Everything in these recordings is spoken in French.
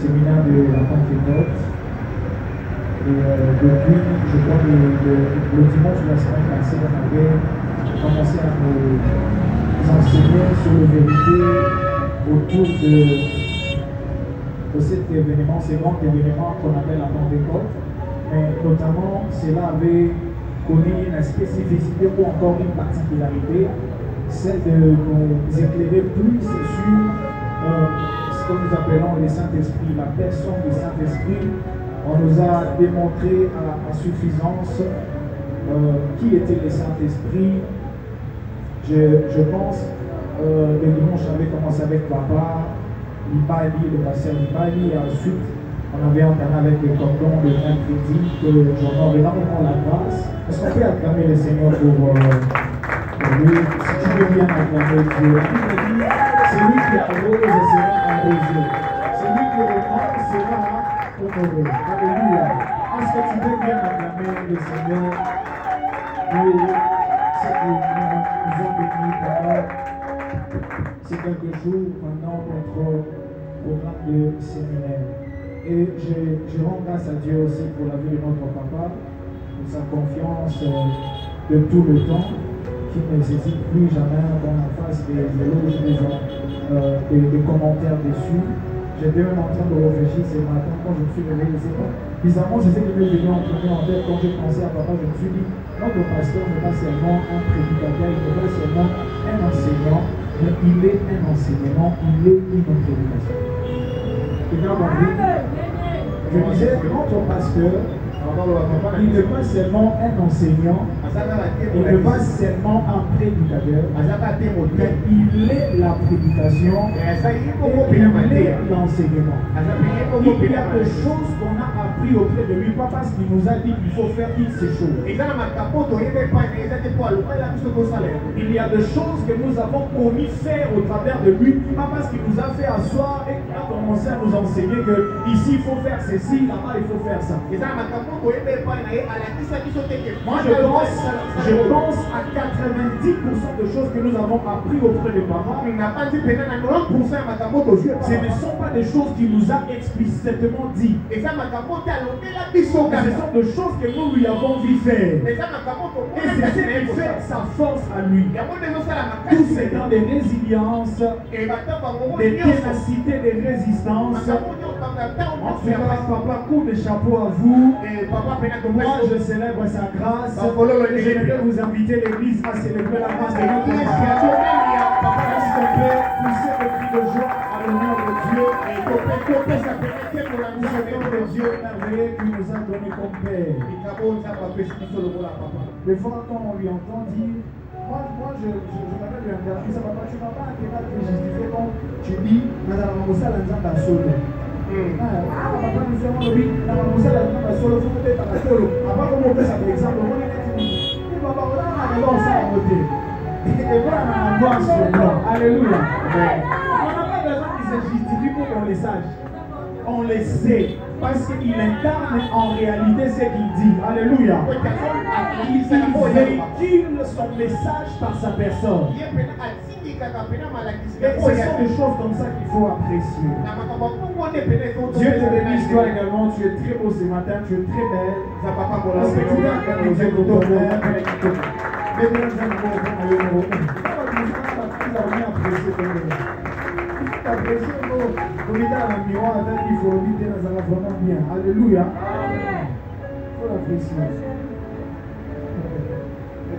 séminaire de la Pentecôte. Et depuis, je crois que le dimanche de la semaine passée, on avait commencé à nous enseigner sur les vérités autour de cet événement, ces grands événements qu'on appelle la Pentecôte. Mais notamment, cela avait connu une spécificité ou encore une particularité, celle de nous éclairer plus sur ce que nous appelons le Saint-Esprit, la personne du Saint-Esprit. On nous a démontré à suffisance qui était le Saint-Esprit. Je pense, le dimanche, j'avais commencé avec Papa, Libali, le pasteur Libali, et ensuite, on avait entamé avec le cordon le mercredi, que j'honore énormément la grâce. Est-ce qu'on peut acclamer le Seigneur pour lui? Si tu veux bien acclamer Dieu, la Bible dit, c'est lui qui arrose et sera arrosé. C'est lui qui reprend sera honoré. Alléluia. Est-ce que tu veux bien acclamer le Seigneur pour ce que nous avons vécu pendant ces quelques jours pendant notre programme de séminaire? Et je rends grâce à Dieu aussi pour la vie de notre papa, pour sa confiance de tout le temps, qui n'hésite plus jamais dans la face des éloges, des commentaires dessus. J'étais même en train de réfléchir ce matin quand je me suis réveillé. Bizarrement, je sais que mes vidéos ont tourné en tête quand j'ai pensé à papa. Je me suis dit, notre pasteur n'est pas seulement un prédicateur, il n'est pas seulement un enseignant, mais il est un enseignement, il est une prédication. Je disais, notre pasteur, il n'est pas seulement un enseignant, il n'est pas seulement un prédicateur, mais il est la prédication et il est l'enseignement. Il y a des choses qu'on a appris auprès de lui, pas parce qu'il nous a dit qu'il faut faire X choses. Il y a des choses que nous avons promis faire au travers de lui, pas parce qu'il nous a fait asseoir et qu'il a commencé à nous enseigner que ici il faut faire ceci, là-bas il faut faire ça. Moi je pense à 90% de choses que nous avons appris auprès de papa. Ce ne sont pas des choses qu'il nous a explicitement dit. Ce sont des choses que nous lui avons vu faire. Et c'est ce qui fait sa force à lui. Tout c'est dans des résiliences, des ténacités, des résistances. En tout cas, papa, coup de chapeau à vous. Moi, je célèbre sa grâce. Et je vais vous inviter l'église à célébrer la grâce de notre Papa. Est-ce qu'on peut pousser le cri de joie à l'honneur de Dieu et pour le Dieu merveilleux qui nous a donné comme Père. Des fois, quand on lui entend dire, moi je m'appelle lui interviewer, ça papa, tu n'as pas intérêt à te justifier quand tu dis, Madame Moussa Lanzamba Solo. Papa nous fait mon lobby, Madame Moussa Lanzamba Solo, il faut peut-être à la solo. Avant qu'on monte ça, par exemple, on est dit, papa, on a ça à voter. Et voilà, on a noir sur blanc. Alléluia. On n'a pas besoin qu'il se justifie pour qu'on les sache. On le sait. Parce qu'il incarne en réalité ce qu'il dit. Alléluia. Il véhicule son message par sa personne. Et ce sont des choses comme ça qu'il faut apprécier. Dieu te bénisse toi également. Tu es très beau ce matin. Tu es très belle. Parce que tu as acclamé Dieu pour ton père. Alléluia. Il faut l'apprécier.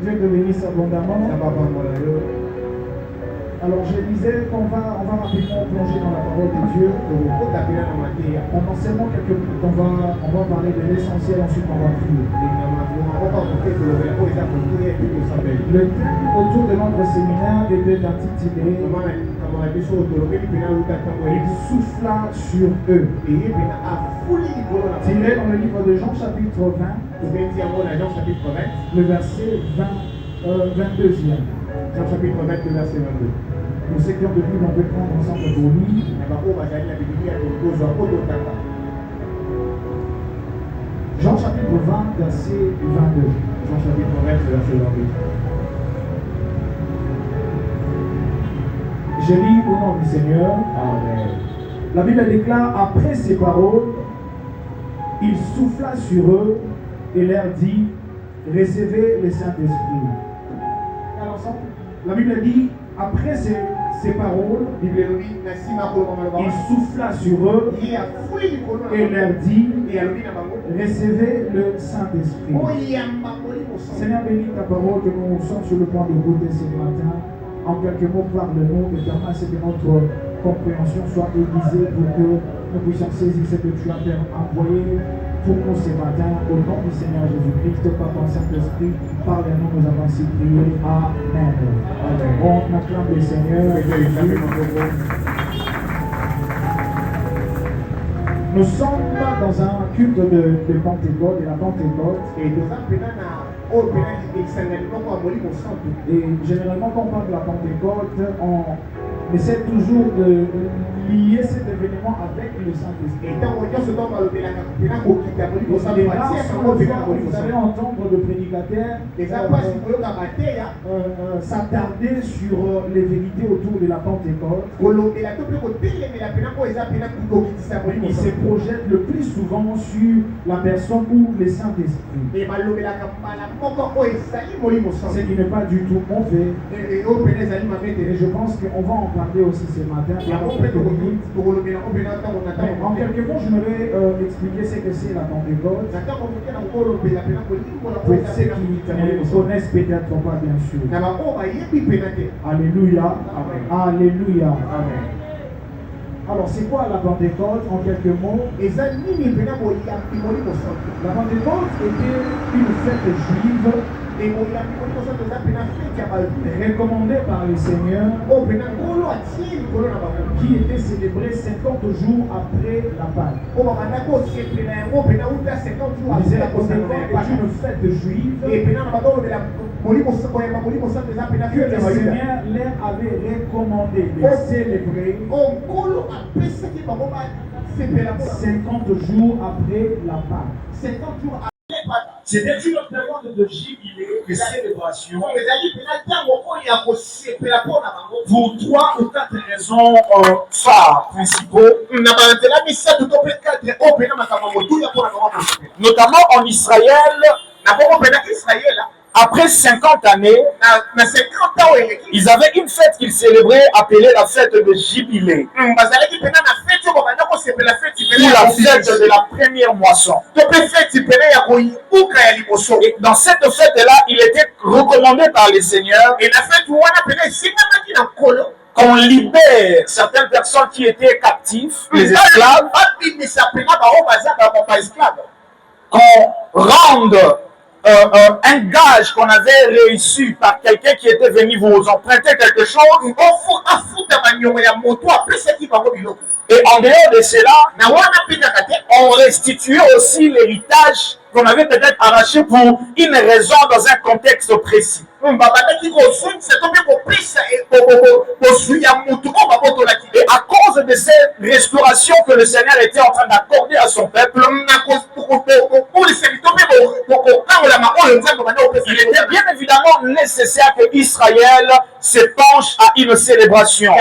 Dieu te bénisse abondamment. Alors je disais qu'on va rapidement plonger dans la parole de Dieu. Pendant seulement quelques minutes, on va parler de l'essentiel, ensuite on va prier. Le thème autour de notre séminaire était intitulé Il souffla sur eux. Tiré dans le livre de Jean chapitre 20, le verset 22e. Jean chapitre 20, le verset 22. Pour ceux qui ont de Bible, on peut prendre ensemble pour lire. Jean chapitre 20, verset 22. Jean chapitre 20, verset 22. Je lis au nom du Seigneur. Amen. La Bible déclare, après ces paroles, il souffla sur eux et leur dit, recevez le Saint-Esprit. La Bible dit, après ces paroles, il souffla sur eux et leur dit, recevez le Saint-Esprit. Seigneur, bénis ta parole que nous sommes sur le point d'écouter ce matin. En quelques mots, parle-nous et permets à ce que notre compréhension soit aiguisée pour que nous puissions saisir ce que tu as envoyé pour nous ce matin. Au nom du Seigneur Jésus-Christ, par ton Saint-Esprit, parle-nous, nous avons ainsi prié. Amen. On acclame le Seigneur. Nous sommes dans un culte de Pentecôte, de la Pentecôte. Et généralement, quand on parle de la Pentecôte, on essaie toujours de lier cet événement avec le Saint-Esprit. Vous allez entendre le prédicateur s'attarder sur les vérités autour de la Pentecôte. Il se projette le plus souvent sur la personne ou le Saint-Esprit. Ce qui n'est pas du tout mauvais. Et je pense qu'on va en parler aussi ce matin. En quelques mots, je vais expliquer ce que c'est la Pentecôte. Pour ceux qui ne connaissent peut-être pas, bien sûr. Alléluia. Alléluia. Amen. Alors, c'est quoi la Pentecôte en quelques mots? La Pentecôte était une fête juive recommandée par le Seigneur qui était célébrée 50 jours après la Pâque. La Pentecôte est une fête juive que le Seigneur leur avait recommandé de célébrer 50 jours après la Pâque. 50 jours après. C'était une période de jubilé, de célébration, pour 3 ou 4 raisons phares principaux, notamment en Israël. Après 50 années, ils avaient une fête qu'ils célébraient appelée la fête de Jubilé. Ou la fête de la première moisson. Et dans cette fête-là, il était recommandé par le Seigneur qu'on libère certaines personnes qui étaient captives, les esclaves, qu'on rende un gage qu'on avait reçu par quelqu'un qui était venu vous emprunter quelque chose. Et en dehors de cela, on restituait aussi l'héritage qu'on avait peut-être arraché pour une raison dans un contexte précis. Et à cause de cette restauration que le Seigneur était en train d'accorder à son peuple, il était bien évidemment nécessaire que Israël se penche à une célébration.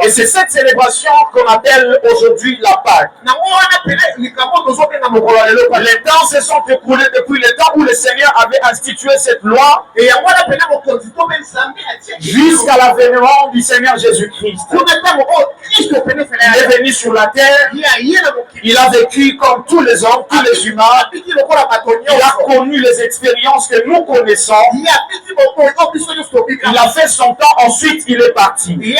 Et c'est cette célébration qu'on appelle aujourd'hui la Pâque. Les temps se sont écoulés depuis le temps où le Seigneur avait institué cette loi jusqu'à l'avènement du Seigneur Jésus-Christ. Il est venu sur la terre, il a vécu comme tous les hommes, tous les humains, il a connu les expériences que nous connaissons, il a fait son temps, ensuite il est parti. Mais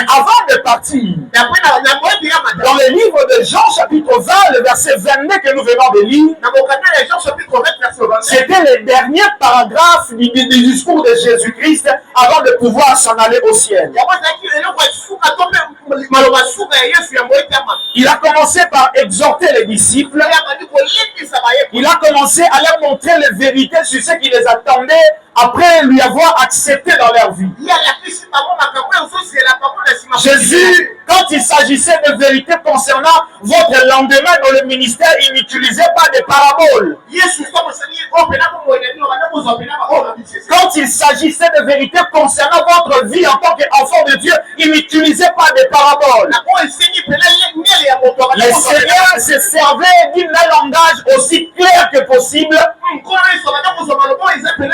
avant de partir, dans le livre de Jean chapitre 20, le verset 22 que nous venons de lire, c'était les derniers paragraphes du discours de Jésus-Christ avant de pouvoir s'en aller au ciel. Il a commencé par exhorter les disciples. Il a commencé à leur montrer les vérités sur ce qui les attendait après lui avoir accepté dans leur vie. Jésus Quand il s'agissait de vérité concernant votre lendemain dans le ministère, il n'utilisait pas de paraboles. Quand il s'agissait de vérité concernant votre vie en tant qu'enfant de Dieu, il n'utilisait pas de paraboles. Le Seigneur se servait d'un langage aussi clair que possible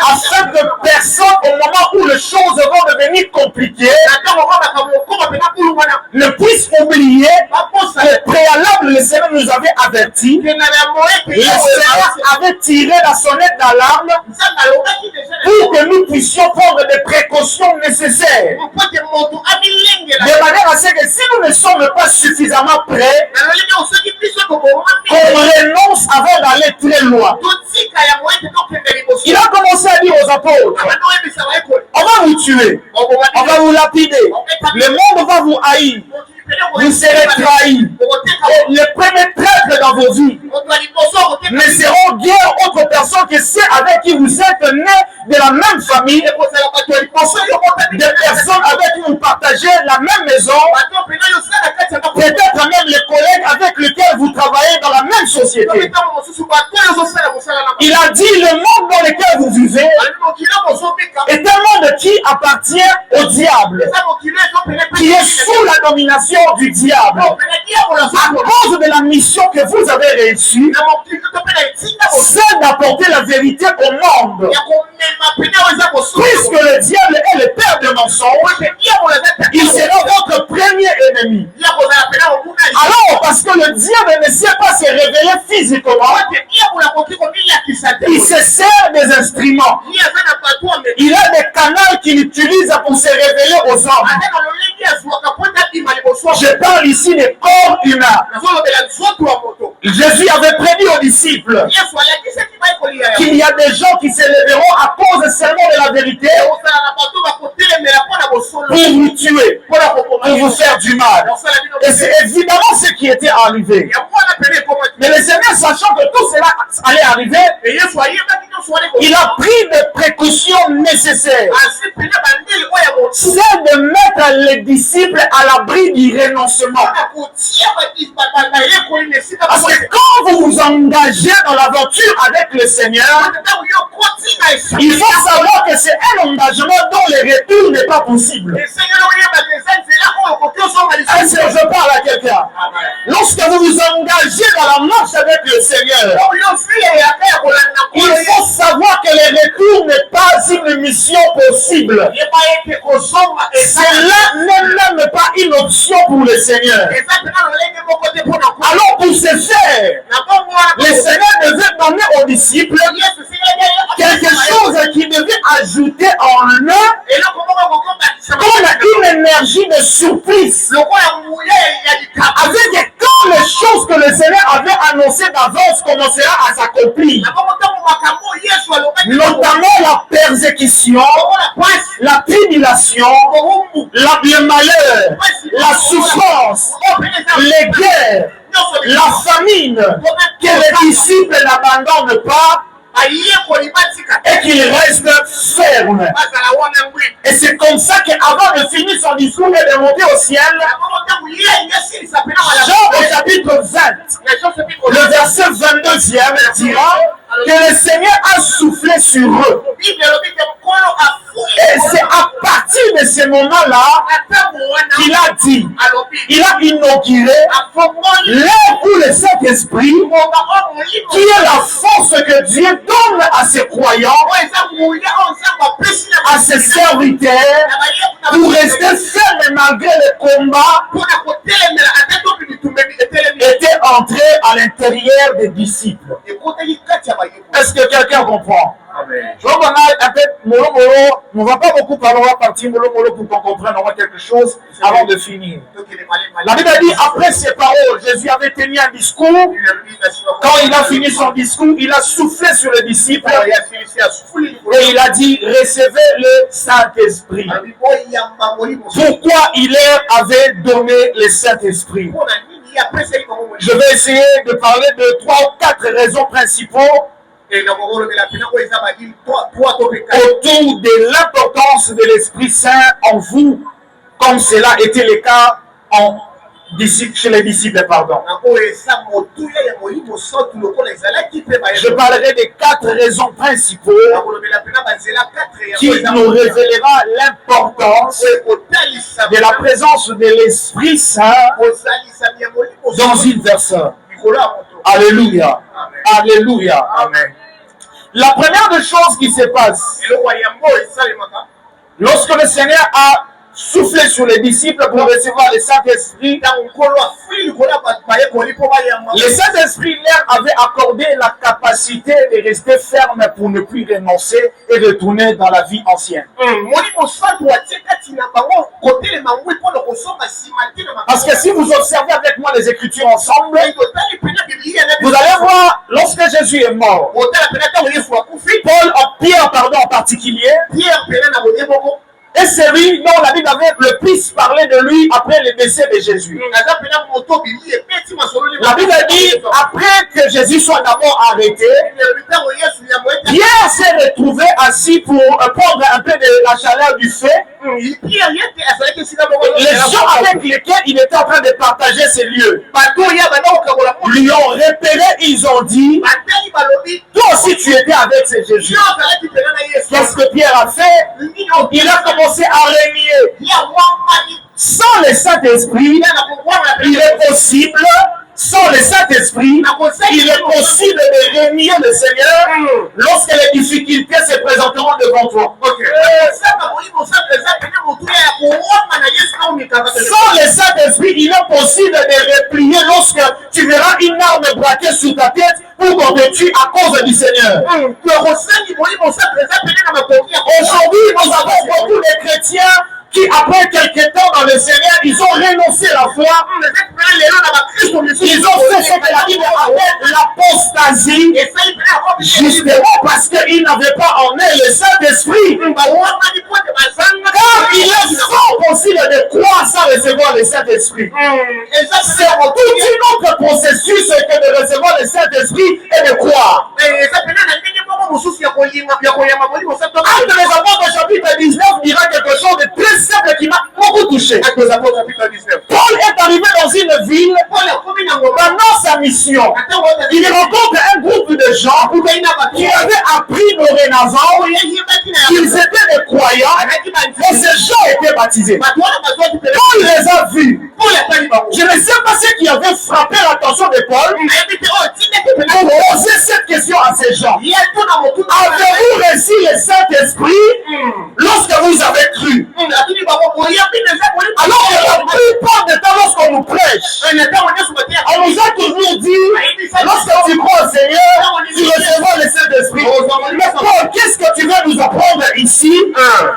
afin que personne, au moment où les choses vont devenir compliquées, ne puisse oublier que préalable, le Seigneur nous avait averti, le Seigneur avait tiré la sonnette d'alarme pour que nous puissions prendre des précautions nécessaires. De manière à ce que si nous ne sommes pas suffisamment prêts, qu'on renonce avant d'aller très loin. Il a commencé à dire aux apôtres, on va vous tuer, on va vous lapider, le monde va vous haïr, vous serez trahis. Et les premiers traîtres dans vos vies ne seront guère autre personne que ceux avec qui vous êtes nés de la même famille, des personnes avec qui vous partagez la même maison, peut-être même les collègues avec lesquels vous travaillez dans la même société. Il a dit le monde dans lequel vous vivez est un monde qui appartient au diable, qui est sous la domination du diable. À cause de la mission que vous avez réussie, c'est d'apporter la vérité au monde. Puisque le diable est le père de mensonges, il sera votre premier ennemi. Alors, parce que le diable ne sait pas se révéler physiquement, il se sert des instruments. Il a des canaux qu'il utilise pour se révéler aux hommes. Je parle ici des corps humains. Jésus avait prédit aux disciples qu'il y a des gens qui se lèveront à cause seulement de la vérité pour vous tuer, pour vous faire du mal. Et c'est évidemment ce qui était arrivé. Mais le Seigneur, sachant que tout cela allait arriver, il a pris des précautions nécessaires. C'est de mettre les disciples à l'abri du renoncement. Parce que quand vous vous engagez dans l'aventure avec le Seigneur, il faut savoir que c'est un engagement dont le retour n'est pas possible. Est-ce que je parle à quelqu'un? Lorsque vous vous engagez dans la marche avec le Seigneur, il faut savoir que le retour n'est pas une mission possible. Cela n'est même pas une option pour le Seigneur. Alors pour ce faire, le Seigneur devait donner aux disciples quelque chose qui devait ajouter en eux comme une énergie de surprise. Avec quand les choses que le Seigneur avait annoncées d'avance commencera à s'accomplir, notamment la persécution, la tribulation, le malheur, la souffrance, les guerres, la famine, que les disciples n'abandonnent pas et qu'il reste ferme. Et c'est comme ça qu'avant de finir son discours et de monter au ciel, Jean au chapitre 20, le verset 22e dira que le Seigneur a soufflé sur eux. Et c'est à partir de ce moment-là qu'il a dit, il a inauguré l'ère où le Saint-Esprit, qui est la force que Dieu donne à ses croyants, à ses serviteurs, pour rester ferme malgré le combat, était entré à l'intérieur des disciples. Est-ce que quelqu'un comprend? Donc on a un peu on va pas beaucoup parler, on va partir pour qu'on comprenne quelque chose avant de finir. La Bible dit, après ces paroles, Jésus avait tenu un discours. Quand il a fini son discours, il a soufflé sur les disciples et il a dit, recevez le Saint-Esprit. Pourquoi il leur avait donné le Saint-Esprit? Je vais essayer de parler de 3 ou 4 raisons principaux autour de l'importance de l'Esprit Saint en vous, comme cela était le cas chez les disciples, pardon. Je parlerai des 4 raisons principales qui nous révélera l'importance de la présence de l'Esprit Saint dans une personne. Alléluia. Alléluia. Amen. La première des choses qui se passe, lorsque le Seigneur a soufflé sur les disciples pour recevoir le Saint-Esprit, le Saint-Esprit leur avait accordé la capacité de rester ferme pour ne plus renoncer et retourner dans la vie ancienne. Parce que si vous observez avec moi les Écritures ensemble, vous allez voir, lorsque Jésus est mort, Pierre en particulier, et c'est lui dont la Bible avait le plus parlé de lui après le décès de Jésus. La Bible dit, après que Jésus soit d'abord arrêté, Pierre s'est retrouvé assis pour prendre un peu de la chaleur du feu. Les gens avec lesquels il était en train de partager ces lieux lui ont repéré, ils ont dit, toi aussi tu étais avec ce Jésus. Qu'est-ce que Pierre a fait? Il a commencé à régner. Sans le Saint-Esprit, il est possible, sans le Saint-Esprit, il est possible de régner le Seigneur lorsque les difficultés se présenteront devant toi. Sans le Saint-Esprit, il est possible de replier lorsque tu verras une arme braquée sur ta tête pour qu'on te tue à cause du Seigneur. Aujourd'hui, nous avons beaucoup de chrétiens qui, après quelques temps dans le Seigneur, ils ont renoncé la foi. Ils ont fait ce que la Bible appelle l'apostasie, justement parce qu'ils n'avaient pas en eux le Saint-Esprit. Car il est fort possible de croire sans recevoir le Saint-Esprit. C'est toute une autre processus que de recevoir le Saint-Esprit et de croire. Actes des Apôtres chapitre 19 dira quelque chose de très simple qui m'a beaucoup touché. Paul est arrivé dans une ville pendant sa mission. Il rencontre un groupe de gens qui avaient appris dorénavant qu'ils étaient des croyants et ces gens étaient baptisés. Paul les a vus. Je ne sais pas ce qui avait frappé l'attention de Paul pour poser cette question à ces gens. Avez-vous reçu le Saint-Esprit lorsque vous avez cru? Alors que la plupart du temps, lorsqu'on nous prêche, on nous a toujours dit, lorsque tu crois au Seigneur, tu recevras le Saint-Esprit. Mais Paul, qu'est-ce que tu veux nous apprendre ici?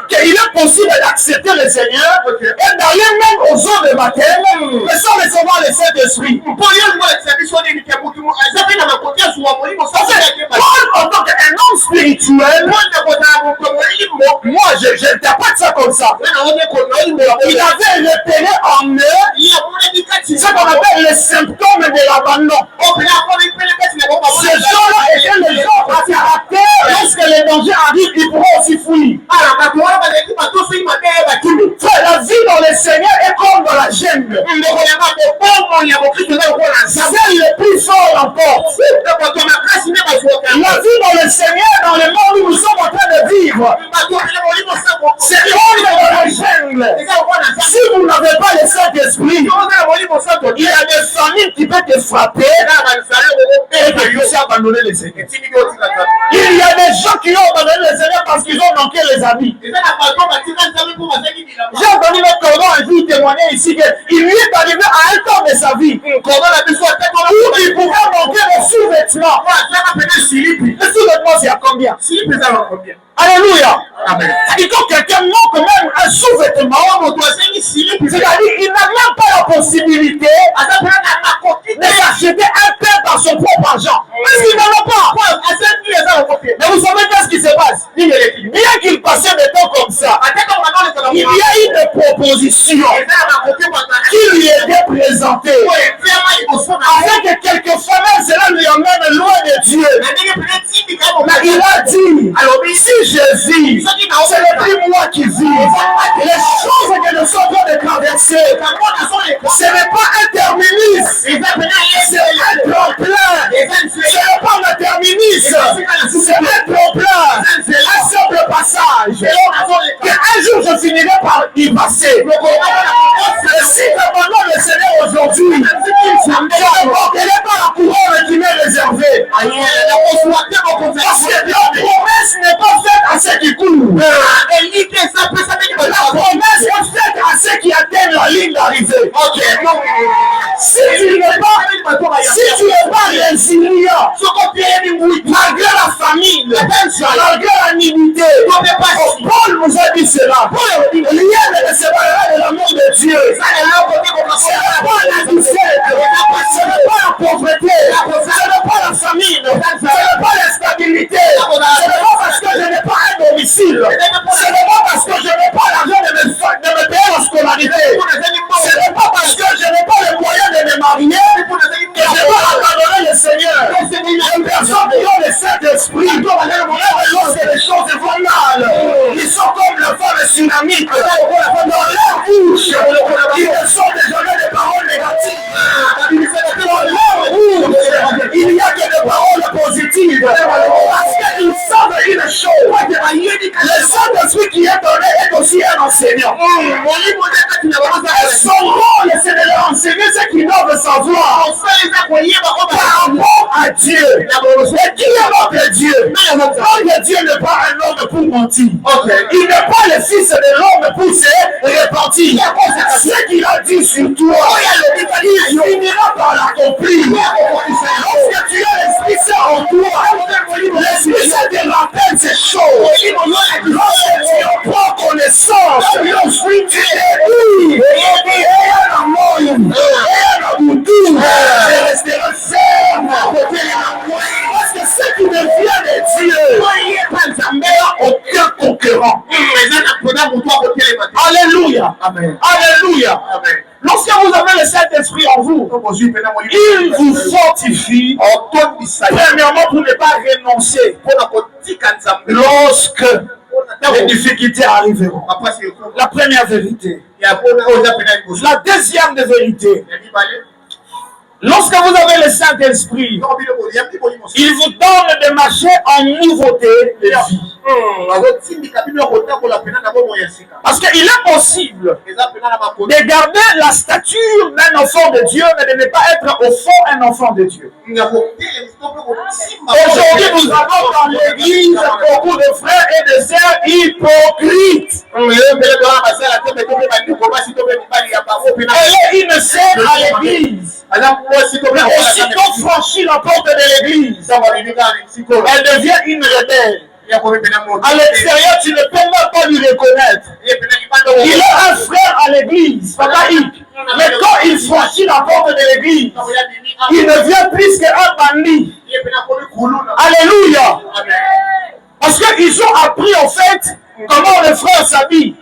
Qu'il est possible d'accepter le Seigneur et d'aller même aux eaux de baptême, mais sans recevoir le Saint-Esprit. Paul, en tant qu'un homme spirituel, moi, j'interprète ça comme ça. Il avait repéré en eux ce qu'on appelle les symptômes de l'abandon. Ces gens-là étaient les gens à caractère. Lorsque les dangers arrivent, ils pourront aussi fuir. La vie dans le Seigneur est comme dans la jungle. Celle le plus fort l'emporte. La vie dans le Seigneur, dans le monde où nous sommes en train de vivre, c'est comme dans la jungle. Si vous n'avez pas le Saint-Esprit, il y a des familles qui peuvent te frapper et que tu sais abandonner le Seigneur. Il y a des gens qui ont abandonné le Seigneur parce qu'ils ont manqué les habits. J'ai entendu notre cordon un jour témoigner ici qu'il lui est arrivé à un temps de sa vie où il pouvait manquer les sous-vêtements. Les sous-vêtements, c'est à combien? Alléluia. Amen. C'est-à-dire quand quelqu'un manque même un sous-vêtement, c'est-à-dire qu'il n'a même pas la possibilité de s'acheter un pain par son propre argent. Parce qu'il n'en a pas. Mais vous savez qu'est-ce qui se passe? Bien qu'il passait des temps comme ça, il y a une proposition qui lui était présentée. Afin que quelquefois même cela lui emmène loin de Dieu. Mais il a dit, si je vis, c'est le plus moi qui vis. Les choses que nous sommes en train de traverser avancée. Ce n'est pas un terminus. C'est un tremplin. Ce n'est pas un terminus. C'est un tremplin. C'est un simple passage. Un jour, je finirai par y passer. Et si j'abandonne le Seigneur aujourd'hui, je n'aborderai pas la couronne qui m'est réservée. Parce que la promesse n'est pas faite à ceux qui courent. La promesse est faite à ceux qui atteignent la ligne d'arrivée. Si tu n'es pas résilient, malgré la famine, malgré la nudité, Paul nous a dit cela. Rien ne séparera de l'amour de Dieu. Ce n'est pas la douceur, ce n'est pas la pauvreté, ce n'est pas la famine, ce n'est pas l'instabilité, ce n'est pas parce que je n'ai pas un domicile, ce n'est pas parce que je n'ai pas l'argent de me payer la scolarité, ce n'est pas parce que je n'ai pas les moyens de me marier que je vais abandonner le Seigneur. Les personnes qui ont le Saint-Esprit, lorsque les choses vont mal, ils sont comme le feu de tsunami. Dans leur bouche, ils ne sont désormais des paroles négatives. Dans leur bouche, il n'y a que des paroles positives. Parce qu'ils savent une chose. Le Saint-Esprit qui est donné est aussi un enseignant. Son rôle, c'est de leur enseigner ce qu'ils doivent savoir par rapport à Dieu. Et qui est notre Dieu? Notre Dieu n'est pas un homme pour mentir. Il n'est pas le fils de l'homme pour se répartir. Ce qu'il a dit sur toi, il finira par l'accomplir. Lorsque tu as l'Esprit Saint en toi, l'Esprit Saint te rappelle ces choses. Lorsque tu en prends connaissance, l'Esprit tu es dit, je resterai ferme. Parce que ce qui devient de Dieu n'a aucun concurrent. Alléluia. Amen. Alléluia. Amen. Lorsque vous avez le Saint-Esprit en vous, il vous fortifie, premièrement pour ne pas renoncer lorsque les difficultés arriveront. La première vérité. La deuxième des vérités. Lorsque vous avez le Saint-Esprit, il vous donne de marcher en nouveauté de vie. Parce qu'il est possible de garder la stature d'un enfant de Dieu, mais de ne pas être au fond un enfant de Dieu. Aujourd'hui, nous avons dans l'église beaucoup de frères et de sœurs hypocrites. Elle est une sœur à l'église. Mais aussitôt franchit la porte de l'église, elle devient une rebelle. À l'extérieur, tu ne peux même pas lui reconnaître. Il est un frère à l'église, mais quand il franchit la porte de l'église, il ne vient plus qu'un bandit. Alléluia. Parce qu'ils ont appris en fait comment les frères s'habillent.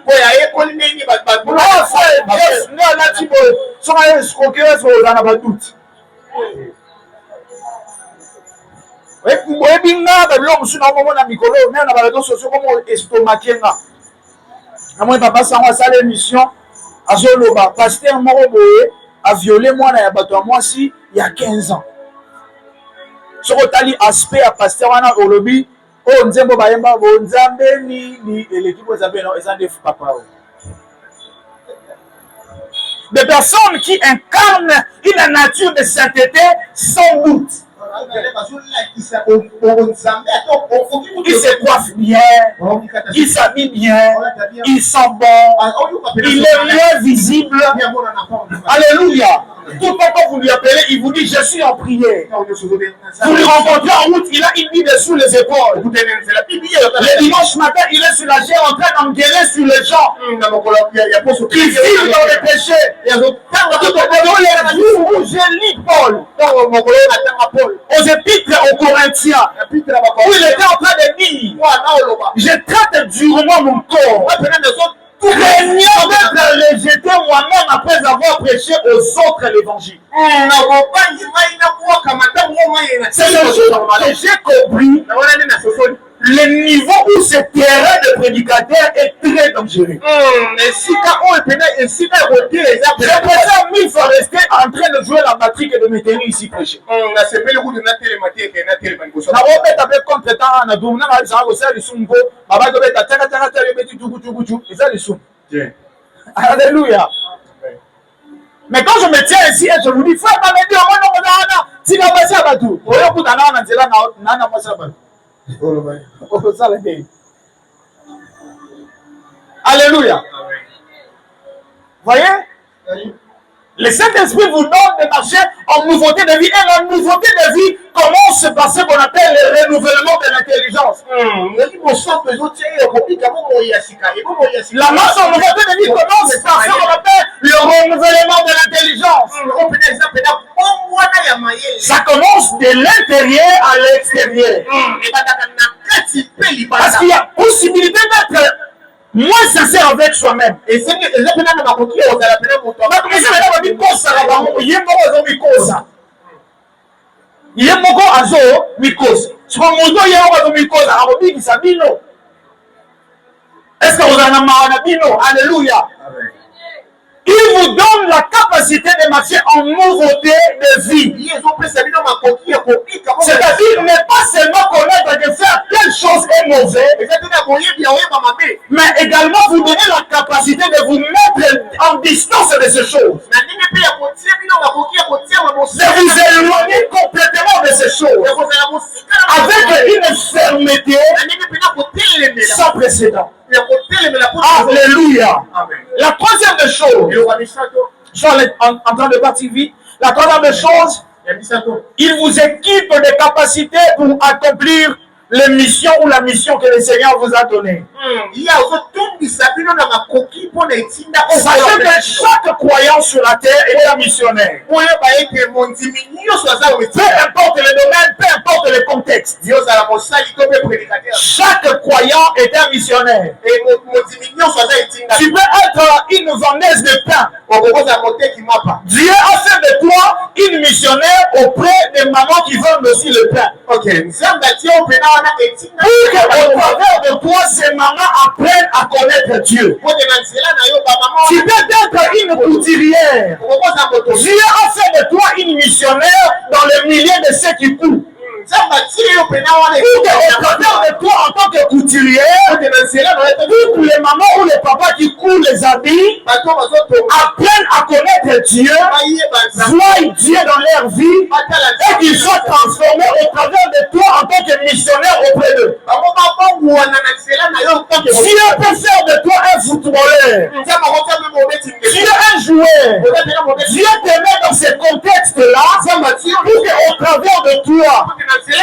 Pasteur Moroboé a violé moi il y a 15 ans. Sur le aspect à pasteur wana olobi o nzembo bayemba bo nzambe ni l'équipe nzambe non ezande papa. Des personnes qui incarnent une nature de sainteté sans doute. Il se coiffe bien, il s'habille bien, il sent bon, il est bien visible. Alléluia. Tout le temps quand vous lui appelez, il vous dit je suis en prière. Vous lui rencontrez en route, il a une Bible sous les épaules. Le dimanche matin, il est sur la chair en train d'engueuler sur les gens qui vivent dans le péché. Je lis Paul aux épîtres aux Corinthiens où il était en train de dire je traite durement mon corps, craignant d'être rejeté moi-même après avoir prêché aux autres l'évangile. C'est le jour que j'ai compris le niveau où ce terrain de prédicateur est très dangereux. C'est pour ça qu'il faut rester en train de jouer la batterie et de me tenir ici prêcher. Alléluia. Mais quand je me tiens ici et je vous dis, frère, alléluia. Voyez? Le Saint-Esprit vous donne de marcher en nouveauté de vie. Et la nouveauté de vie commence par ce qu'on appelle le renouvellement de l'intelligence. La marche en nouveauté de vie commence par ce qu'on appelle le renouvellement de l'intelligence. Ça commence de l'intérieur à l'extérieur. Parce qu'il y a possibilité d'être moins sincère avec soi-même. Et c'est que les gens qui n'ont pas compris, on a la peine de monter. Mais c'est là qu'on dit cosa, il y a beaucoup de cosa. Il y a beaucoup de cosa. Tu vois, mon dos, il y a beaucoup de cosa. Alors, on dit qu'il s'habille, non. Est-ce que vous en avez marre d'habiller? Alléluia. Il vous donne la capacité de marcher en nouveauté de vie. C'est-à-dire ne pas seulement connaître que faire telle chose est mauvais, mais également vous donner la capacité de vous mettre en distance de ces choses. De vous éloigner complètement de ces choses. Avec une fermeté sans précédent. Alléluia. La troisième des choses, je suis en train de partir vite. La troisième des choses, il vous équipe de capacités pour accomplir les missions ou la mission que le Seigneur vous a donnée. Sachez que chaque croyant sur la terre est un missionnaire. Peu importe le domaine, peu importe le contexte. Chaque croyant est un missionnaire. Tu peux être une vendeuse de pain. Dieu a fait de toi une missionnaire auprès des mamans qui vendent aussi le pain. Pour qu'au travers de toi, ces mamans apprennent à connaître Dieu. Tu peux être une couturière. Dieu a fait de toi une missionnaire dans le milieu de ceux qui courent. Pour qu'au travers de toi, en tant que couturière, toutes les mamans ou les papas qui courent les habits apprennent à connaître Dieu, voient Dieu dans leur vie et qu'ils soient transformés au travers de toi en tant que missionnaire auprès d'eux. Dieu peut faire de toi un footballeur, Dieu un joueur, Dieu te met dans ce contexte-là pour qu'au travers de toi,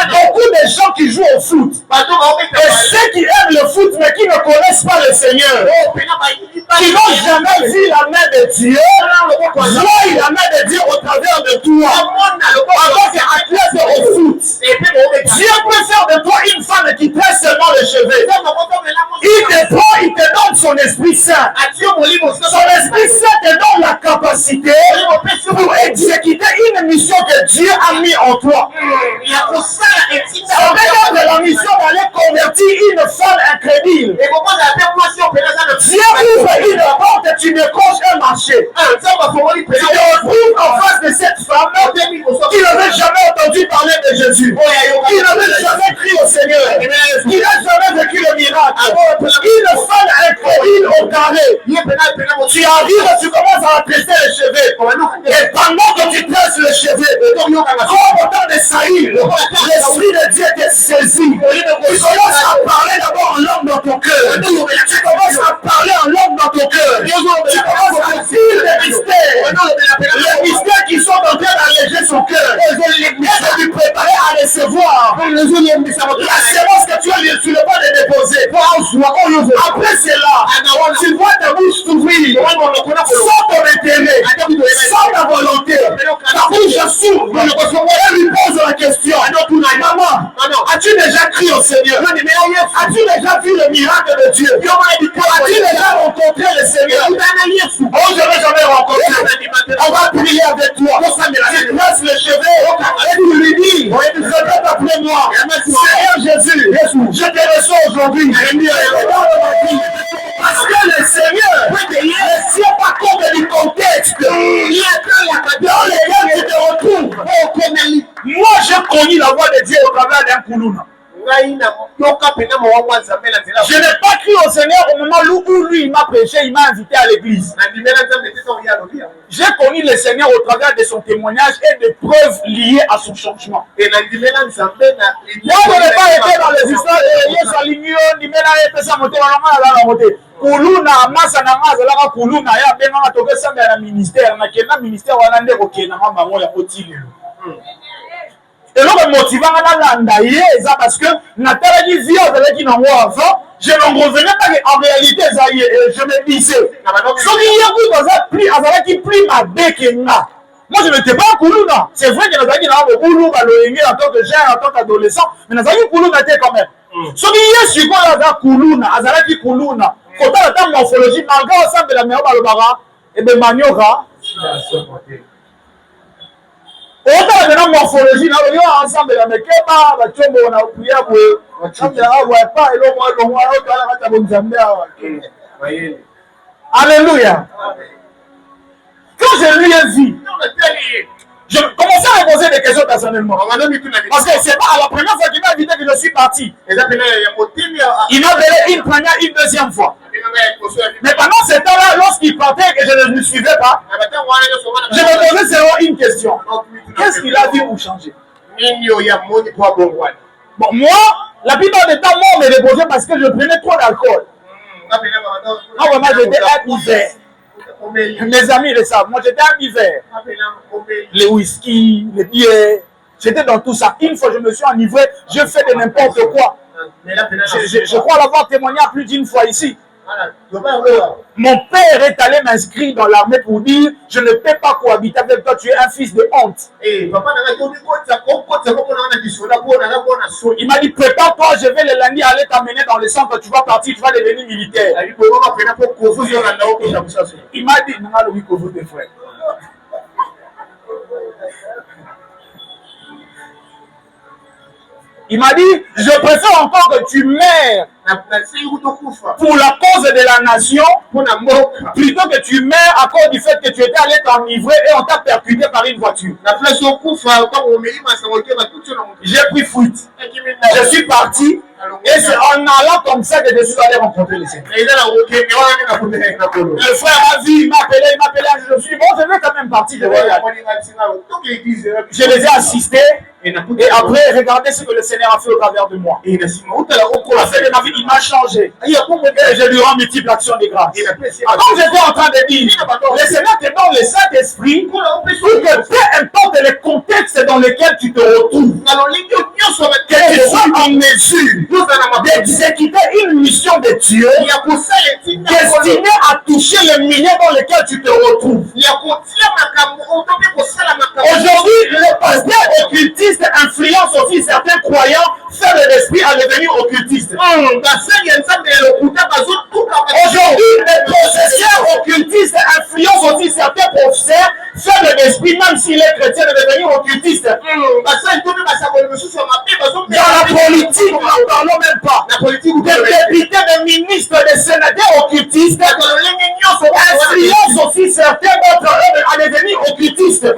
beaucoup de gens qui jouent au foot et ceux qui aiment le foot mais qui ne connaissent pas le Seigneur, qui n'ont jamais vu la main de Dieu, voient la main de Dieu au travers de toi en tant qu'athlète au foot. Dieu peut faire de toi une femme qui tresse seulement les cheveux. Il te prend, il te donne son Esprit Saint. Son Esprit Saint te donne la capacité pour exécuter une mission que Dieu a mis en toi. Ça veut dire que la mission d'aller convertir une femme incrédule. Dieu ouvre une porte et tu décroches un marché. Tu te retrouves en face de cette femme qui n'avait jamais entendu parler de Jésus, qui n'avait jamais crié au Seigneur, qui n'a jamais vécu le miracle. Une femme incrédule au carré. Tu arrives et tu commences à tresser les cheveux. Et pendant que tu tresses les cheveux, comme au temps de Saïl, l'Esprit de Dieu te saisit. Tu commences à parler d'abord en langue dans ton cœur. Tu commences à parler en langue dans ton cœur. Tu commences à dire les mystères. Les mystères qui sont en train d'alléger son cœur. Et de lui préparer à recevoir la sémence que tu as sur le point de déposer. Après cela, tu vois ta bouche s'ouvrir sans ton intérêt, sans ta volonté. Ta bouche s'ouvre. Elle lui pose la question. Maman, as-tu déjà crié au Seigneur? As-tu déjà vu le miracle de Dieu? As-tu déjà rencontré le Seigneur? Oh, je n'ai jamais rencontré. On va prier avec toi. Tu places les cheveux et tu lui dis, répète après moi. Seigneur Jésus, je te reçois aujourd'hui. Parce que le Seigneur ne tient pas compte du contexte dans lequel tu te retrouves. Moi, j'ai connu la voix de Dieu au travers d'un koulouna. Je n'ai pas cru au Seigneur au moment où lui il m'a prêché, il m'a invité à l'église. J'ai connu le Seigneur au travers de son témoignage et de preuves liées à son changement. Moi, je n'ai pas été dans les histoires de kuluna masa na ngaza la kuluna ya benga toke sanga na ministère na kena ministère wana ndeko kena mama moya kotilelo. Et le motivant à landa eza parce que natala qui vit avec qui n'en avant, je n'en revenais pas en réalité ça y est, je me disais. So il y a plus dans un plus azala qui plus ma bekenga. Moi je n'étais pas kuluna. C'est vrai que nazaki na boulou baloyenge en tant que jeune, en tant qu'adolescent, mais nazaki kuluna était quand même. So il y a sur quoi la kuluna, azala qui kuluna. Quand on a la morphologie, malgré ensemble de la meilleure balobara et de manioca. Autant de la morphologie, nous avons ensemble de la mekeba, la tombe, on a oublié à alléluia. Quand je lui ai vu, je commençais à me poser des questions personnellement. Parce que c'est pas la première fois qu'il m'a invité que je suis parti. Il m'a appelé une première, une deuxième fois. Mais pendant ce temps-là, lorsqu'il partait et que je ne le suivais pas, je me posais seulement une question. Qu'est-ce qu'il a vu pour changer? Bon, moi, la plupart du temps, moi, on me déposait parce que je prenais trop d'alcool. Moi, vraiment, j'étais un hiver. Mes amis le savent, moi j'étais un hiver. Les whisky, les bières, j'étais dans tout ça. Une fois, je me suis enivré, je fais de n'importe quoi. Je crois l'avoir témoigné plus d'une fois ici. Mon père est allé m'inscrire dans l'armée pour dire je ne peux pas cohabiter avec toi, tu es un fils de honte. Il m'a dit prépare-toi, je vais le lundi aller t'amener dans le centre, tu vas partir, tu vas devenir militaire. Il m'a dit non, oui, que vous des frères. Il m'a dit, je préfère encore que tu meurs pour la cause de la nation, plutôt que tu meurs à cause du fait que tu étais allé t'enivrer et on t'a percuté par une voiture. J'ai pris fuite. Je suis parti. Et c'est en allant comme ça que je suis allé rencontrer le Seigneur. Le frère a vu, il m'a appelé, je me suis dit, bon, je vais quand même partir. Je les ai assistés. Et après, regardez ce que le Seigneur a fait au travers de moi. Il a fait de ma vie, il m'a changé. Et je lui rends multiples actions de grâce. Comme j'étais en train de dire, le Seigneur te donne le Saint-Esprit pour que peu importe le contexte dans lequel tu te retrouves, que tu sois en mesure d'exécuter une mission de Dieu destinée à toucher le milieu dans lequel tu te retrouves. Aujourd'hui, le pasteur occultiste influence aussi certains croyants, faire de l'esprit à devenir occultiste. Aujourd'hui, les professeurs occultistes influencent aussi certains professeurs, faire de l'esprit, même s'il est chrétien, de devenir occultiste. Dans la politique, nous n'en parlons même pas. Des députés, des ministres, des sénateurs occultistes influencent aussi certains d'entre eux à devenir occultistes. Et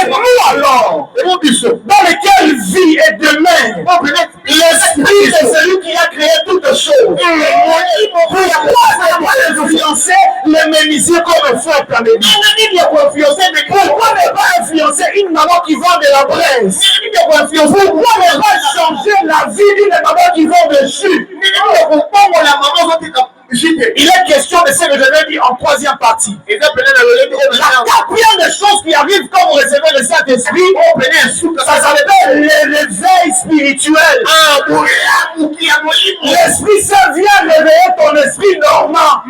nous alors, dans lequel vit et demeure l'esprit de celui qui a créé toutes choses. Pourquoi ne pas influencer les menuisiers comme un frère Kamedi? Pourquoi ne pas influencer une maman qui vend de la braise? Pourquoi ne pas changer la vie d'une maman qui vend de jus? Il est question de ce que je vais dire en troisième partie. La quatrième des choses qui arrivent quand vous recevez le Saint-Esprit, ça s'appelle le réveil spirituel. L'Esprit Saint vient réveiller ton esprit normand.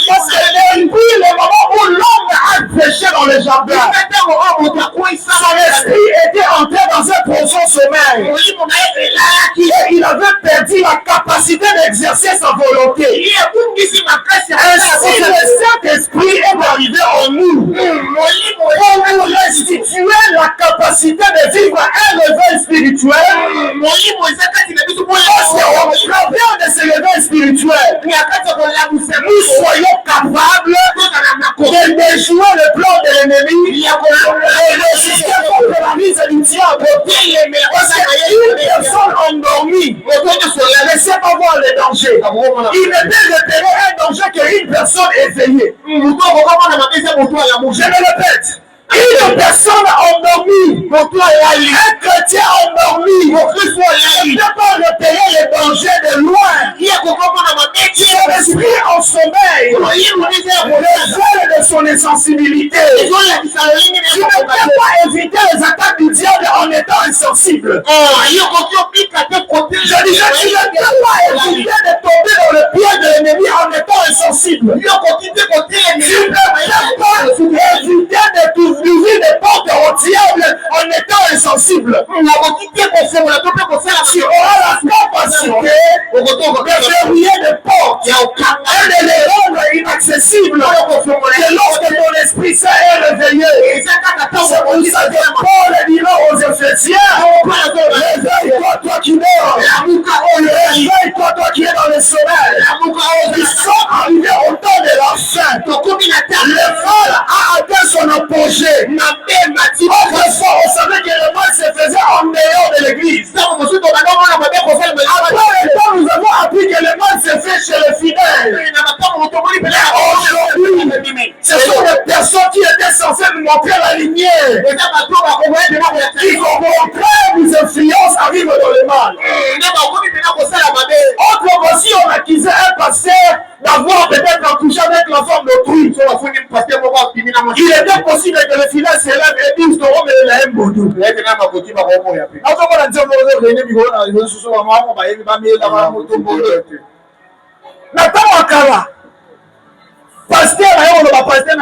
Parce que depuis le moment où l'homme a péché dans le jardin, son esprit était entré dans un profond sommeil. Il avait perdu la capacité d'exercer sa volonté. Ainsi, le Saint-Esprit est arrivé en nous pour nous restituer la capacité de vivre un réveil spirituel. soyons capables de déjouer le plan de l'ennemi et résister contre la mise du diable. Parce qu'une personne endormie ne sait pas voir les dangers. Il ne peut repérer un danger qu'une personne éveillée. Je me répète. Une personne endormie, un chrétien endormi, ne peut pas repérer les dangers de loin. Son esprit en sommeil révèle de son insensibilité. Tu ne peux pas éviter les attaques du diable en étant insensible. Je disais, tu ne peux pas éviter de tomber dans le pied de l'ennemi en étant insensible. Tu ne peux pas éviter de d'ouvrir des portes au diable en étant insensible. Tu auras la capacité de verrouiller des portes et de les rendre inaccessibles. Et lorsque ton esprit s'est réveillé, c'est pour ça que Paul dira aux Éphésiens, réveille-toi, toi qui dors. Réveille-toi, toi qui es dans le sommeil. Ils sont arrivés au temps de la fin. Le vol a atteint son apogée. Autrefois, on savait que le mal se faisait en dehors de l'église. Après le temps, nous avons appris que le mal se fait chez les fidèles. Mais aujourd'hui, ce sont les personnes qui étaient censées nous montrer la lumière. Qui, au contraire, nous influencent, arrivent dans le mal. Autrement, si on accusait un pasteur d'avoir peut-être couché avec la femme d'autrui, il était possible que le fidèle se lève et dise qu'on met la haine boudou. Nathan Wakala, pasteur, pasteur,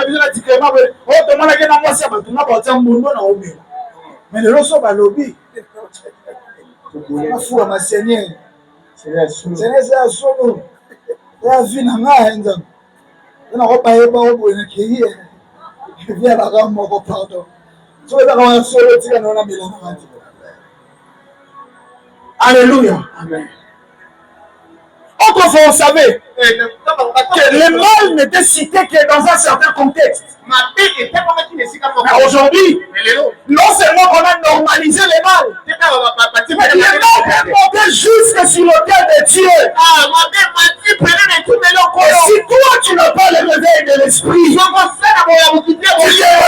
mais le ressort va lobby. La foi, ma Seigneur. Seigneur, c'est un solo. La vie n'a pas un homme. On n'a pas eu de qui je viens la rendre mon pardon. Tu vas avoir un solo, tu vas nous la mettre. Alléluia. Amen. Autrefois, on savait que le mal n'était cité que dans un certain contexte. Mais aujourd'hui, non seulement qu'on a normalisé le mal, mais le mal est monté jusque sur l'autel de Dieu. Et si toi tu n'as pas le réveil de l'esprit, tu te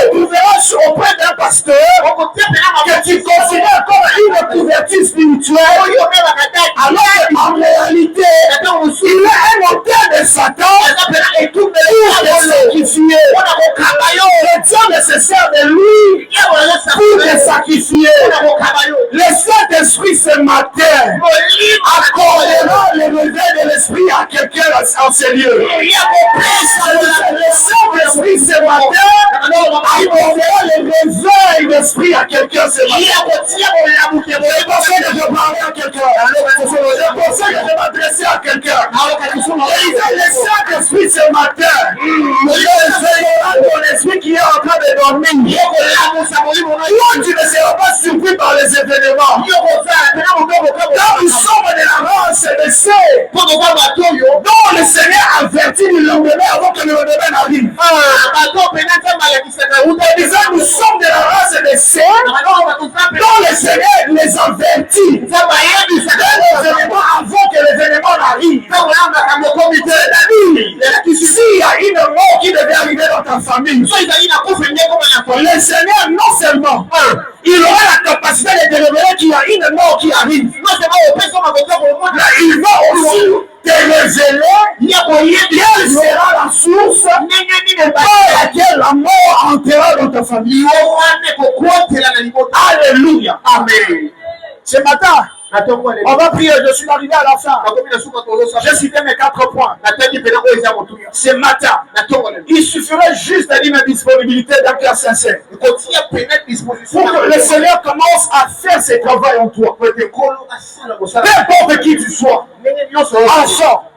retrouveras auprès d'un pasteur que tu considères comme une couverture spirituelle, alors qu'en réalité, il est un autel de Satan et tout pour le sacrifier. Le diable se sert de lui pour le sacrifier. Le Saint-Esprit ce matin accordera le réveil de l'esprit à quelqu'un en ces lieux. Le Saint-Esprit ce matin accordera le réveil d'esprit à quelqu'un ce matin. C'est pour ça que je parlais à quelqu'un. C'est pour ça que je m'adressais à quelqu'un. Le Saint-Esprit ce matin réveillera ton esprit qui est en train de dormir. Toi, tu ne seras pas surpris par les événements. Quand nous sommes de la race de ceux dont le Seigneur avertit le lendemain avant que le lendemain n'arrive. Nous sommes de la race de ceux dont le Seigneur les avertit les événements avant que l'événement n'arrive. C'est-à-dire, s'il y a une mort qui devait arriver dans ta famille, le Seigneur, non seulement, il aura la capacité de te révéler qu'il y a une mort qui arrive, mais il va aussi te révéler quelle sera la source par laquelle la mort entrera dans ta famille. Alléluia. Amen. Ce matin, on va prier, je suis arrivé à la fin. J'ai cité mes 4 points. Ce matin, il suffirait juste de dire ma disponibilité d'un cœur sincère. Pour que le Seigneur commence à faire ses travail en toi. Peu importe qui tu sois. Enfant,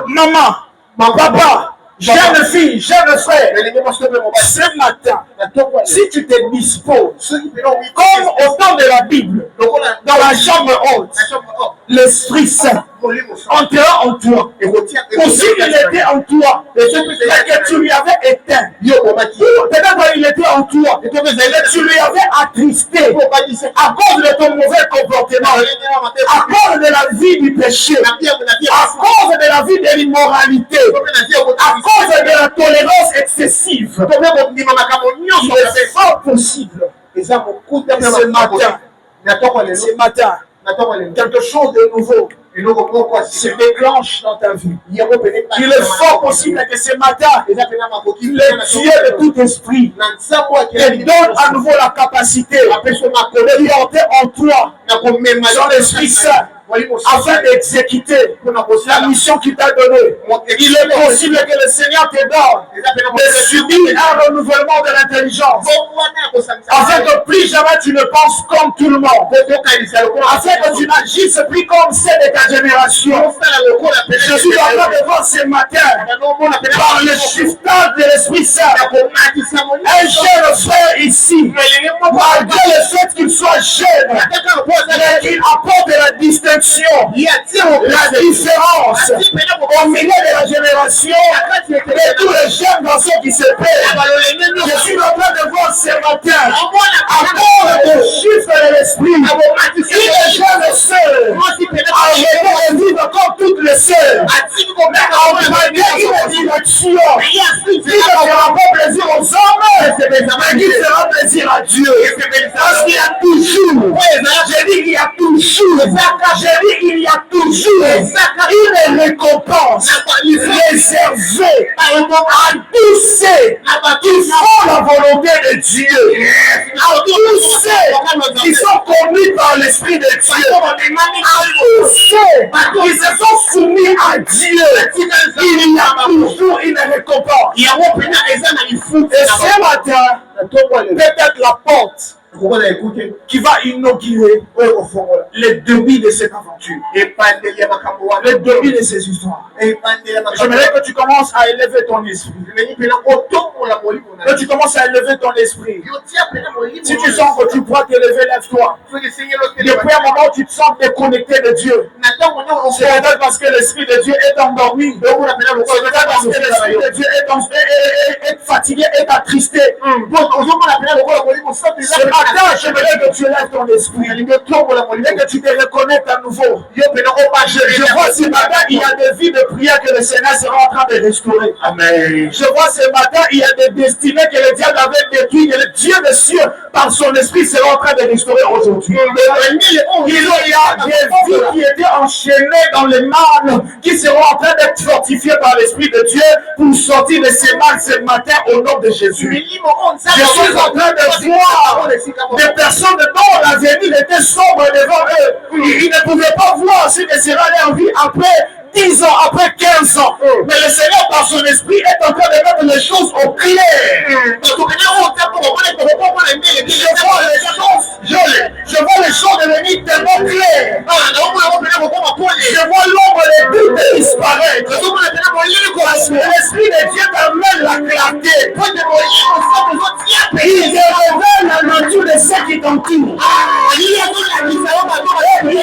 maman, papa, jeune fille, jeune frère, ce matin, si tu te disposes, comme au temps de la Bible, dans la chambre haute, l'Esprit Saint entrera en toi. Aussi il était en toi, mais que tu lui avais éteint. Peut-être il était en toi, mais tu lui avais attristé à cause de ton mauvais comportement, à cause de la vie du péché, à cause de la vie de l'immoralité, à cause de la tolérance excessive. Il est fort possible. Ce matin, quelque chose de nouveau se déclenche dans ta vie. Il est fort possible que ce matin, le Dieu de tout esprit te donne à nouveau la capacité de porter en toi son Esprit Saint afin d'exécuter la mission qu'il t'a donnée. Il est possible que le Seigneur te donne de subir un renouvellement de l'intelligence afin que plus jamais tu ne penses comme tout le monde, afin que tu n'agisses plus comme ceux de ta génération. Je suis en train de voir ce matin par le shiftage de l'Esprit Saint un jeune frère ici, malgré le fait qu'il soit jeune, mais qu'il apporte la distinction, la différence au milieu de la génération de tous les jeunes garçons qui se perdent. Je suis en train de voir ce matin, à cause du chiffre de l'esprit, une jeune sœur arrêtée de vivre comme toutes les sœurs, emprunter une direction qui ne fera pas plaisir aux hommes, mais qui fera plaisir à Dieu. Parce qu'il y a toujours, j'ai dit qu'il y a toujours, il y a toujours une récompense réservée à tous ceux qui font la volonté de Dieu, à tous ceux qui sont conduits par l'Esprit de Dieu, à tous ceux qui se sont soumis à Dieu. Il y a toujours une récompense. Et ce matin, peut-être la porte qui va inaugurer le début de cette aventure, le début de ces histoires. J'aimerais que tu commences à élever ton esprit. Que tu commences à élever ton esprit. Si tu sens que tu pourras t'élever, lève-toi. Depuis un moment où tu te sens déconnecté de Dieu, c'est peut-être parce que l'Esprit de Dieu est endormi. C'est peut-être parce que l'Esprit de Dieu est fatigué, est attristé. Attends, j'aimerais que tu lèves ton esprit et que tu te reconnectes à nouveau. Je vois ce matin, il y a des vies de prière que le Seigneur sera en train de restaurer. Amen. Je vois ce matin, il y a des destinées que le diable avait détruites et le Dieu des cieux, par son esprit, sera en train de restaurer aujourd'hui. Il y a des vies qui étaient enchaînées dans le mal, qui seront en train d'être fortifiées par l'Esprit de Dieu pour sortir de ces mal ce matin au nom de Jésus. Je suis en train de voir des personnes dont l'avenir était sombre devant eux. Ils ne pouvaient pas voir ce que sera leur vie après 10 ans, après 15 ans. Mais le Seigneur, par son esprit, est en train de mettre les choses au clair. Je vois les choses devenir tellement claires. Je vois l'ombre des doutes disparaître. Parce que l'Esprit de Dieu t'amène la clarté. Il te révèle la nature de ceux qui t'entourent. Il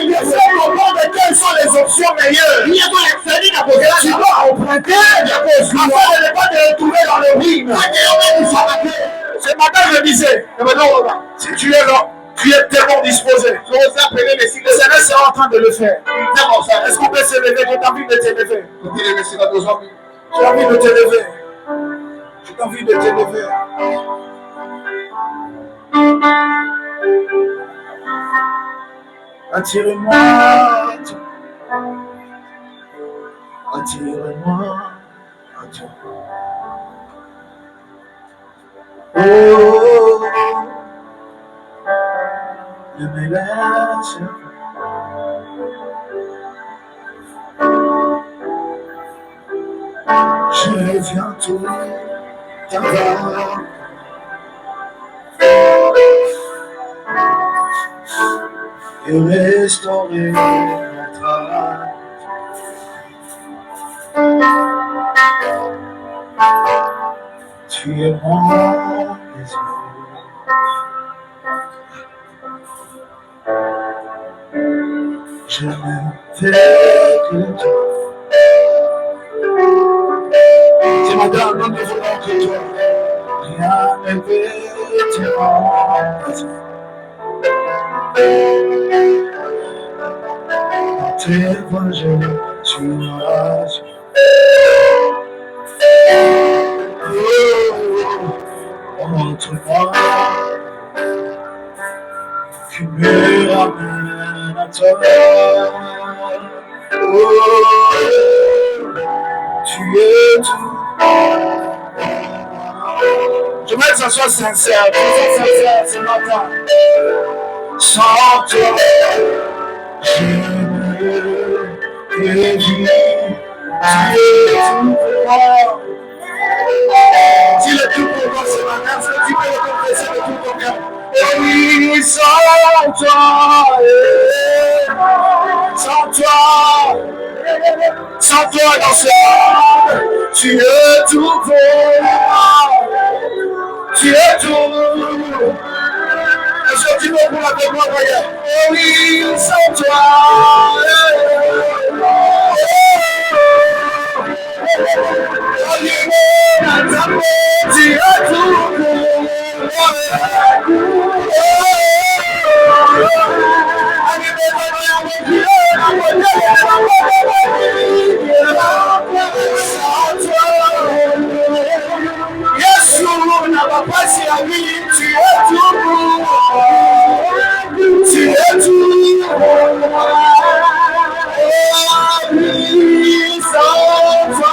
te fait comprendre quelles sont les options meilleures. Tu dois emprunter afin de ne pas te retrouver dans le ruine. Ce matin, je disais, si tu es là, tu es tellement disposé. Le Seigneur sera en train de le faire. Est-ce qu'on peut se lever? J'ai envie de te lever. J'ai envie de te lever. J'ai envie de te lever. Attirez-moi. Attire-moi, attire-moi. Oh, le mélange. Je viens tout t'avoir. Et restaurer notre âme. Tu es mon désir. je ne fais que toi. Ce matin, nous ne voulons que toi. Rien ne peut te remplacer. Tes projets, tu m'as su. Montre-moi qui me ramène à toi. Oh, tu es tout. Je veux que ça soit sincère, ce matin. Sans toi, je ne peux vivre. Tu es tout pour moi. Dis le tout pour moi ce matin, est-ce que tu peux le confesser de tout ton cœur? Et oui, sans toi, sans toi dans ce monde, tu es tout pour moi. Tu es tout. Est-ce que tu veux pour la témoin, regarde? Et oui, sans toi. Tu es tout pour moi. Yeshua n'a pas si à lui, tu es tout pour moi. Tu es tout pour moi. Sans toi.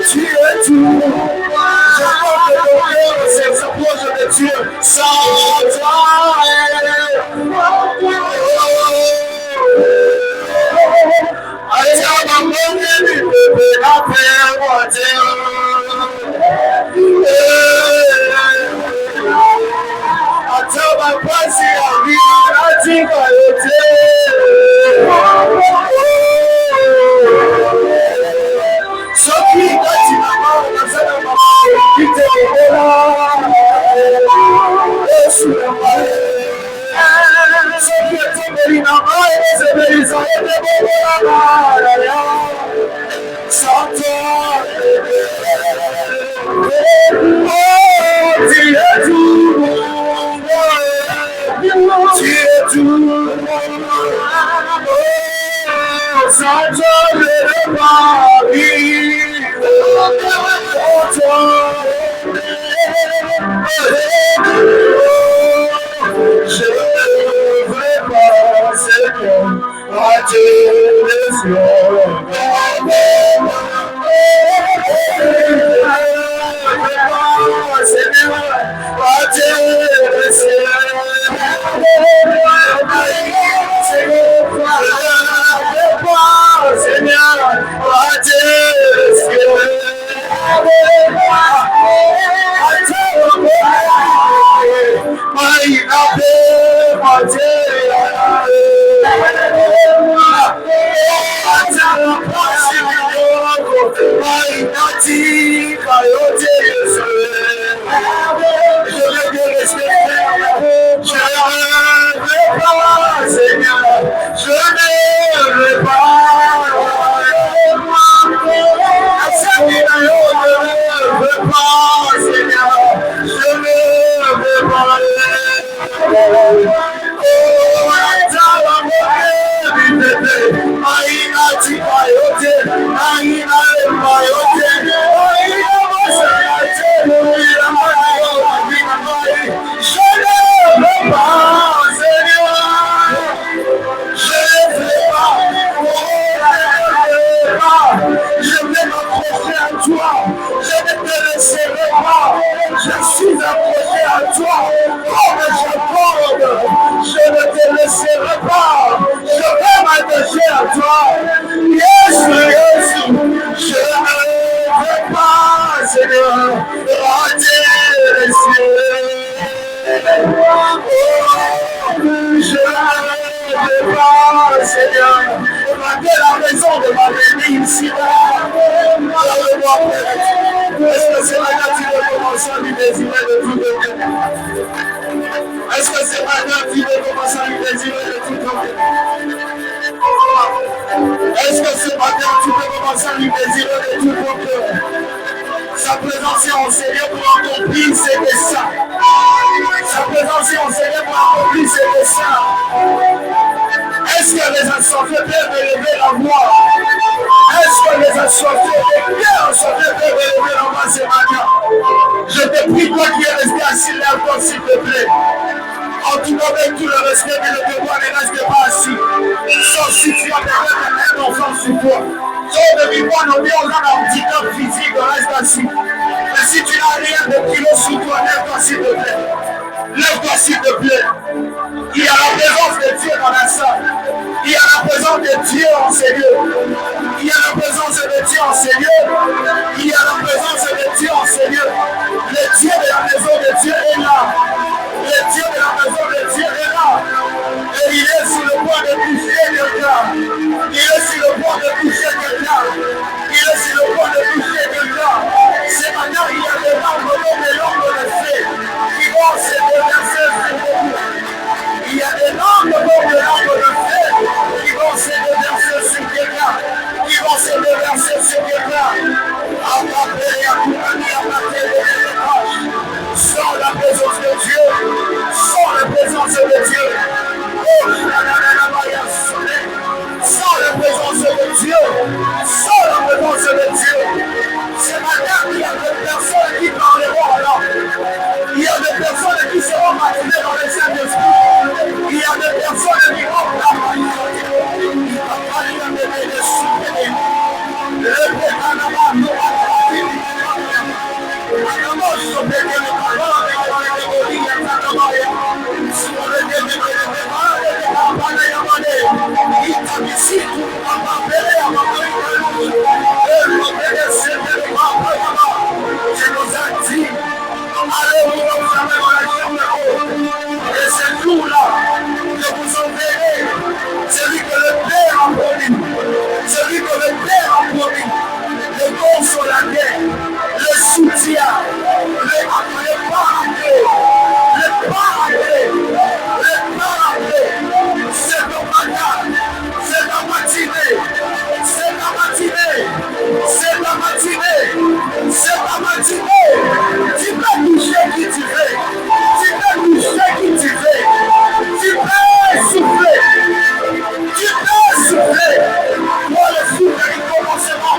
Tu es tout. J'apporte ton cœur, s'approche de Dieu. Sans toi. matin, la raison de ma venue ici. Parle-moi, Père. Est-ce que c'est maintenant tu veux commencer à lui désirer de tout ton cœur? Est-ce que c'est maintenant tu veux commencer à lui désirer de tout ton cœur? Est-ce que ce matin tu peux commencer à lui désirer de tout ton cœur? Sa présence est enseignée pour accomplir ses desseins. Sa présence est enseignée pour accomplir ses desseins. Est-ce que les assoiffés peuvent élever la voix? Est-ce que les assoiffés, les cœurs assoiffés peuvent élever la voix ce matin? Je te prie, toi qui es resté assis, lève-toi s'il te plaît. En tout cas, avec tout le respect que le devoir ne reste pas assis. Sauf si tu as peut-être un enfant sur toi. Sauf de vivre nos vies, on a un handicap physique, reste assis. Mais si tu n'as rien de kilo sur toi, lève-toi s'il te plaît. Lève-toi s'il te plaît. Il y a la présence de Dieu dans la salle. Il y a la présence de Dieu en ces lieux. Il y a la présence de Dieu en ces lieux. Il y a la présence de Dieu en ces lieux. Le Dieu de la maison de Dieu est là. Le Dieu de la maison de Dieu est là. Et il est sur le point de toucher quelqu'un. Il est sur le point de toucher quelqu'un. Il est sur le point de toucher quelqu'un. Ce matin, il y a des larmes comme des larmes de feu qui vont se déverser sur vous. Il y a des larmes comme des larmes de feu qui vont se déverser sur quelqu'un. Qui vont se déverser sur quelqu'un. Sans la présence de Dieu. Sans la présence de Dieu. Sans la présence de Dieu. Sans la présence de Dieu. Ce matin, il y a des personnes qui parleront alors. Il y a des personnes qui seront baptisées dans le Saint-Esprit. Il y a des personnes qui vont je nous ai dit, allez vous enfermer dans la chambre haute. Et ce jour-là, je vous enverrai celui que le Père a promis, celui que le Père a promis, le consolateur, le soutien, le paraclet, c'est ton matin, c'est ta matinée, c'est ta matinée, c'est ta matinée, c'est ta matinée. Tu peux toucher qui tu veux, tu peux toucher qui tu veux, tu peux souffler, toi le souffle du commencement,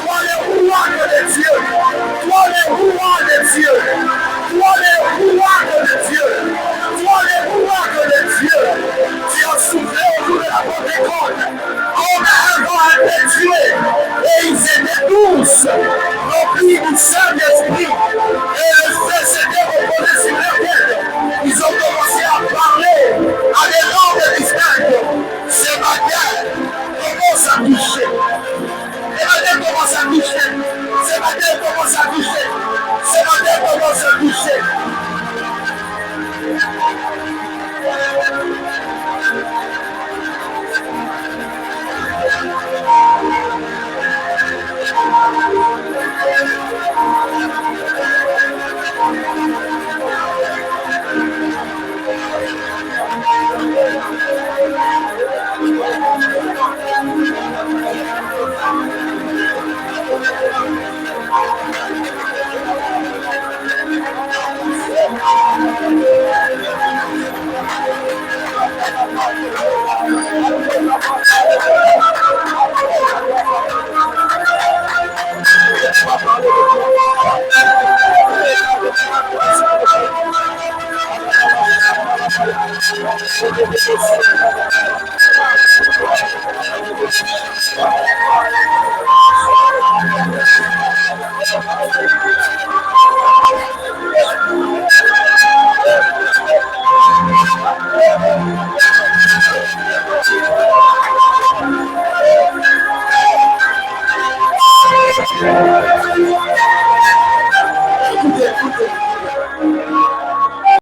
toi le roi de Dieu, toi le roi de Dieu, toi le roi de Dieu, toi le roi de Dieu. Tu as soufflé autour de la Pentecôte comme un vent impétueux et ils étaient tous remplis du Saint-Esprit et le feu s'était reposé sur leur tête. Ils ont commencé à parler à des langues distinctes. Ce matin, commence à toucher. Ce matin, commence à toucher. Ce matin, commence à toucher. Ce matin, commence à toucher.